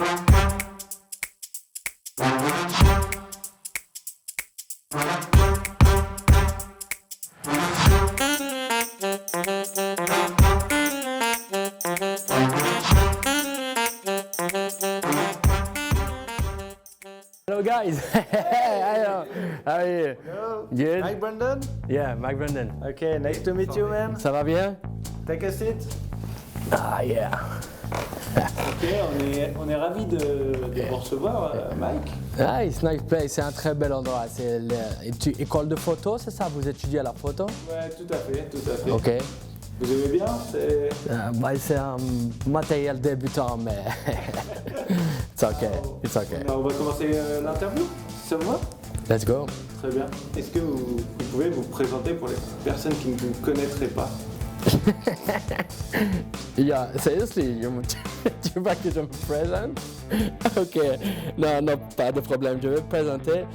Hello guys. Hello. How are you? Hello. Good. Mike Brandon? Yeah, Mike Brandon. Okay, nice to meet you, man. Ça va bien? Take a seat. Ah yeah. Ok, on est ravis de vous recevoir, Mike. Nice, nice place. C'est un très bel endroit. C'est l'école de photo, c'est ça? Vous étudiez la photo? Ouais, tout à fait, tout à fait. Ok. Vous aimez bien? C'est un matériel débutant, mais it's okay. It's okay. On va commencer l'interview, si ça vous va? Let's go. Très bien. Est-ce que vous pouvez vous présenter pour les personnes qui ne vous connaîtraient pas? Yeah, seriously, tu veux que je me présente? Ok, non, pas de problème, je vais me présenter.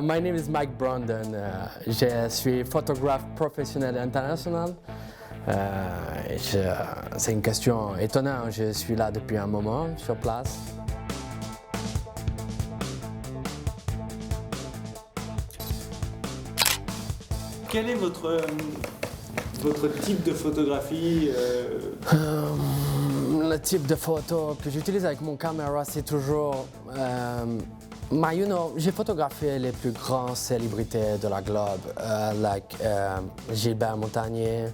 My name is Mike Brandon. Je suis photographe professionnel international. C'est une question étonnante, je suis là depuis un moment, sur place. Quel est votre type de photographie Le type de photo que j'utilise avec mon caméra, c'est toujours... j'ai photographié les plus grandes célébrités de la globe, Gilbert Montagnier,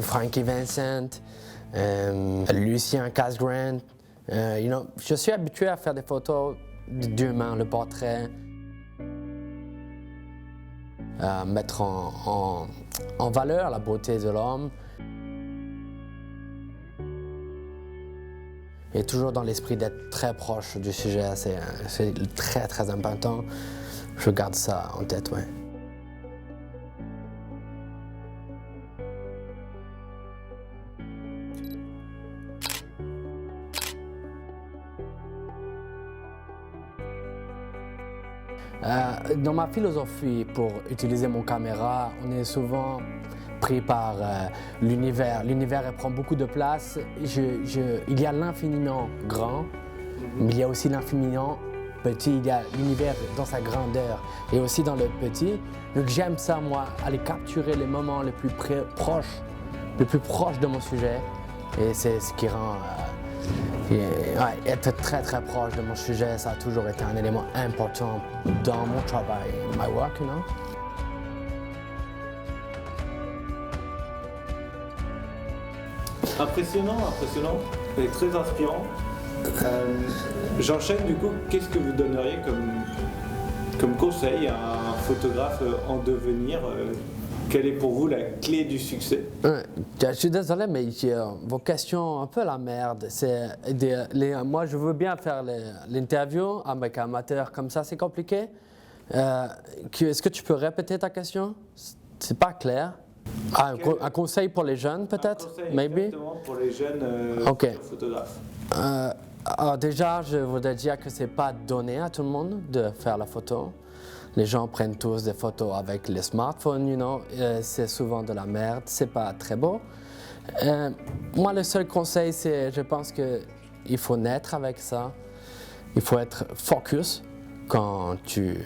Frankie Vincent, Lucien Casgrain. Je suis habitué à faire des photos d'humains, le portrait, mettre en valeur la beauté de l'homme. Et toujours dans l'esprit d'être très proche du sujet, c'est très très important. Je garde ça en tête, ouais. Dans ma philosophie pour utiliser mon caméra, on est souvent pris par l'univers. L'univers prend beaucoup de place. Il y a l'infiniment grand, mais il y a aussi l'infiniment petit. Il y a l'univers dans sa grandeur et aussi dans le petit. Donc j'aime ça, moi, aller capturer les moments les plus proches de mon sujet. Et c'est ce qui rend... être très très proche de mon sujet, ça a toujours été un élément important dans mon travail, my work, you know. Impressionnant et très inspirant. J'enchaîne du coup, qu'est-ce que vous donneriez comme conseil à un photographe en devenir? Quelle est pour vous la clé du succès? Je suis désolé, mais vos questions un peu la merde. Moi, je veux bien faire l'interview avec un amateur comme ça, c'est compliqué. Est-ce que tu peux répéter ta question? C'est pas clair. Un conseil pour les jeunes, peut-être? Maybe? Exactement, pour les jeunes photographes. Déjà, je voudrais dire que c'est pas donné à tout le monde de faire la photo. Les gens prennent tous des photos avec les smartphones, c'est souvent de la merde, c'est pas très beau. Moi, le seul conseil, c'est, je pense qu'il faut naître avec ça. Il faut être focus. Quand tu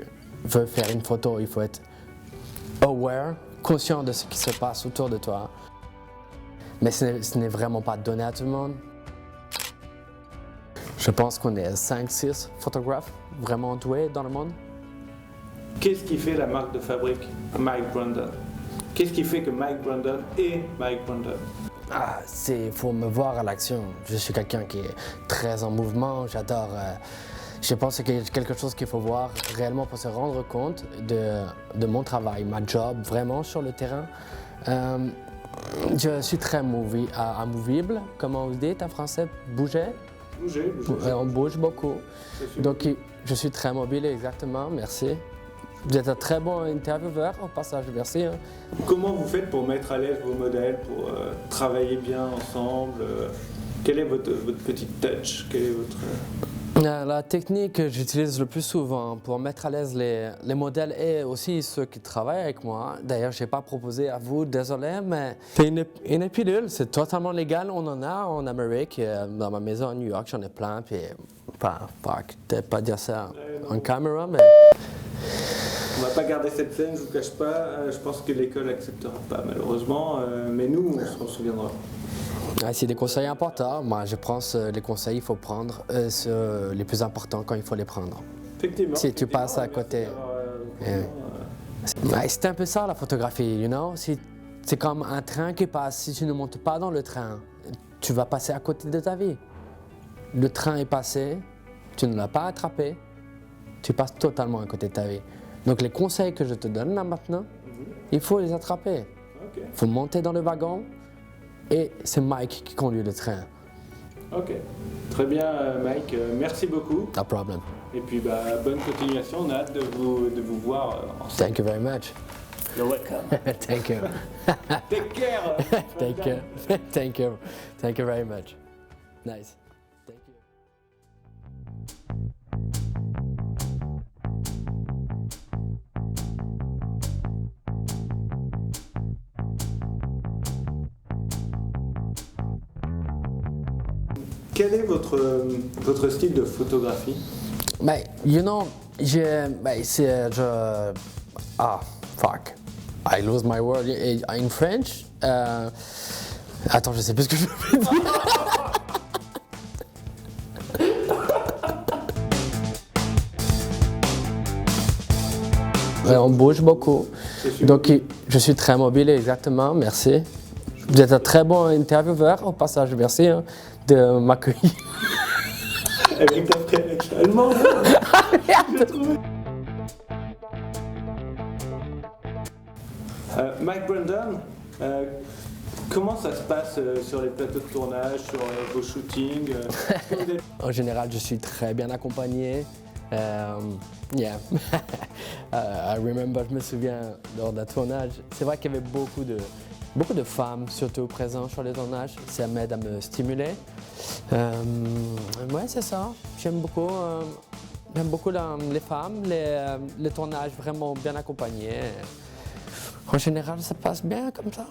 veux faire une photo, il faut être aware, conscient de ce qui se passe autour de toi. Mais ce n'est vraiment pas donné à tout le monde. Je pense qu'on est 5-6 photographes vraiment doués dans le monde. Qu'est-ce qui fait la marque de fabrique Mike Brandon? Qu'est-ce qui fait que Mike Brandon est Mike Brandon? Faut me voir à l'action. Je suis quelqu'un qui est très en mouvement, j'adore. Je pense que c'est quelque chose qu'il faut voir réellement pour se rendre compte de mon travail, ma job, vraiment sur le terrain. Je suis très amovible, comment vous dites en français, bouger? Bouger. On bouge beaucoup. Donc je suis très mobile, exactement, merci. Vous êtes un très bon intervieweur, au passage, merci. Comment vous faites pour mettre à l'aise vos modèles, pour travailler bien ensemble? Quel est votre petit touch? Quel est votre... La technique que j'utilise le plus souvent pour mettre à l'aise les modèles et aussi ceux qui travaillent avec moi, d'ailleurs je n'ai pas proposé à vous, désolé, mais c'est une pilule, c'est totalement légal, on en a en Amérique, dans ma maison à New York, j'en ai plein, puis peut-être pas dire ça en caméra, mais... On va pas garder cette scène, je vous cache pas, je pense que l'école n'acceptera pas malheureusement, mais nous on s'en souviendra. C'est des conseils importants. Moi, je pense que les conseils, il faut prendre les plus importants quand il faut les prendre. Effectivement. Si tu passes à côté. C'est un peu ça la photographie, you know? C'est comme un train qui passe. Si tu ne montes pas dans le train, tu vas passer à côté de ta vie. Le train est passé, tu ne l'as pas attrapé, tu passes totalement à côté de ta vie. Donc les conseils que je te donne là maintenant, il faut les attraper. Il faut monter dans le wagon. Et c'est Mike qui conduit le train. Ok, très bien Mike, merci beaucoup. No problem. Et puis bonne continuation, on a hâte de vous voir ensemble. Thank you very much. You're welcome. Thank you. Take care. Thank you. Thank you. Thank you very much. Nice. Thank you. Quel est votre style de photographie? You know, fuck. I lose my word in French. Attends, je sais plus ce que je veux dire. On bouge beaucoup. Donc, je suis très mobile, exactement. Merci. Vous êtes un très bon intervieweur, au passage. Merci de m'accueillir. Avec ta French allemande. Mike Brandon, comment ça se passe sur les plateaux de tournage, sur vos shootings? En général, je suis très bien accompagné. I remember, je me souviens lors d'un tournage, c'est vrai qu'il y avait beaucoup de femmes surtout présentes sur les tournages, ça m'aide à me stimuler. Ouais, c'est ça, j'aime beaucoup les femmes, les tournages vraiment bien accompagnés. En général, ça passe bien comme ça.